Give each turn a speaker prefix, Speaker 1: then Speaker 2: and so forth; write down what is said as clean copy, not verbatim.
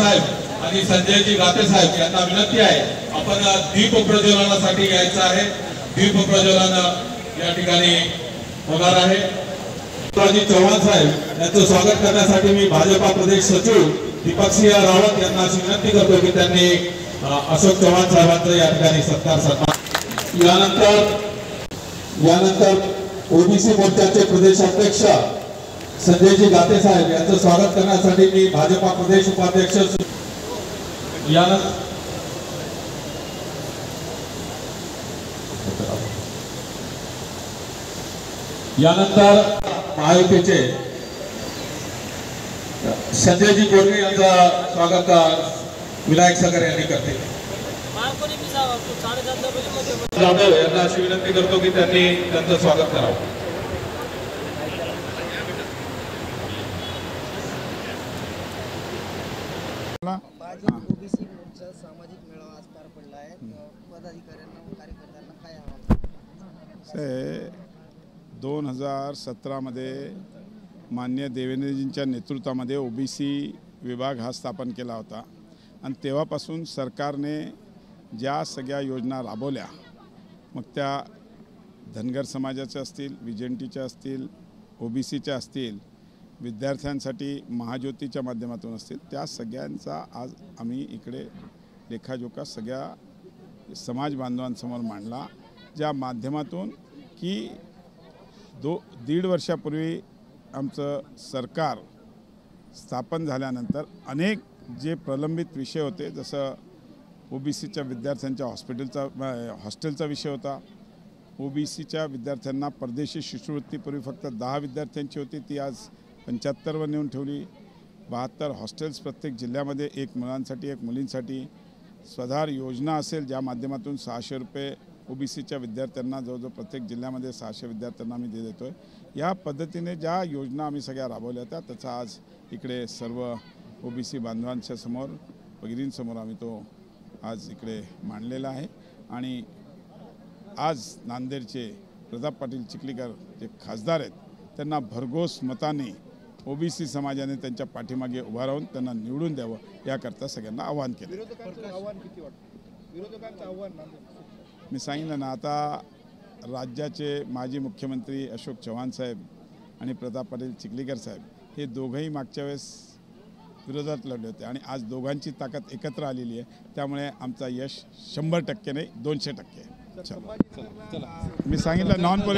Speaker 1: साहेब आणि संजयजी गाते साहेब यांना विनंती आहे, आपण दीप प्रज्वलनासाठी यायचं आहे। दीप प्रज्वलन या ठिकाणी होणार आहे। शिवराजी चव्हाण साहेब यांचं स्वागत करण्यासाठी मी भाजपा प्रदेश सचिव दीपकसिंह रावत यांना विनंती करतो की त्यांनी अशोक चव्हाण साहेबांचा या ठिकाणी सत्कार करणार। यानंतर ओबीसी मोर्चाचे प्रदेशाध्यक्ष संजयजी गाते साहेब यांचं स्वागत करण्यासाठी मी भाजपा प्रदेश उपाध्यक्ष यानंतर महायुतीचे संजयजी गोरगे यांचं स्वागत विनायक सागर यांनी करते। जाधव यांना अशी विनंती करतो की त्यांनी त्यांचं स्वागत करावं।
Speaker 2: ओबीसी मोर्चा सामाजिक मेळावा आज पार पडला आहे। पदाधिकाऱ्यांना व कार्यकर्त्यांना काय आवाहन?
Speaker 3: 2017 मध्ये माननीय देवेंद्रजींच्या नेतृत्वामध्ये ओबीसी विभाग हा स्थापन केला होता आणि तेव्हापासून सरकारने ज्या सगळ्या योजना राबवल्या, मग त्या धनगर समाजाच्या असतील, विजेंटीच्या असतील, ओबीसीच्या असतील, विद्यार्थ्यांसाठी महाज्योतीच्या माध्यमातून असतील, त्या सगळ्यांचा आज आम्ही इकडे लेखाजोखा सगळ्या समाज बांधवांसमोर मांडला, ज्या माध्यमातून की 1.5 वर्षापूर्वी आमचं सरकार स्थापन झाल्यानंतर अनेक जे प्रलंबित विषय होते, जसं ओबीसीच्या विद्यार्थ्यांच्या हॉस्टेलचा विषय होता, ओबीसीच्या विद्यार्थ्यांना परदेशी शिष्यवृत्ती पूर्वी फक्त 10 विद्यार्थ्यांची होती, ती आज 75वर नेऊन ठेवली। 72 हॉस्टेल्स प्रत्येक जिल्ह्यामध्ये, एक मुलांसाठी एक मुलींसाठी। स्वधार योजना असेल ज्या माध्यमातून 600 रुपये ओबीसीच्या विद्यार्थ्यांना जवळजवळ प्रत्येक जिल्ह्यामध्ये 600 विद्यार्थ्यांना आम्ही देतो आहे। या पद्धतीने ज्या योजना आम्ही सगळ्या राबवल्या होत्या त्याचा आज इकडे सर्व ओबीसी बांधवांच्या समोर, भगिनींसमोर आम्ही तो आज इकडे मांडलेला आहे। आणि आज नांदेडचे प्रताप पाटील चिखलीकर जे खासदार आहेत, त्यांना भरघोस मताने ओबीसी समाजाने त्यांच्या पाठीमागे उभा राहून त्यांना निवडून द्यावं याकरता सगळ्यांना आवाहन केलं। मी सांगितलं ना, आता राज्याचे माजी मुख्यमंत्री अशोक चव्हाण साहेब आणि प्रताप पाटील चिखलीकर साहेब हे दोघंही मागच्या वेळेस विरोधात लढले होते आणि आज दोघांची ताकद एकत्र आलेली आहे, त्यामुळे आमचा यश 100% नाही 200% आहे। मी सांगितलं नॉन पॉलिटिकल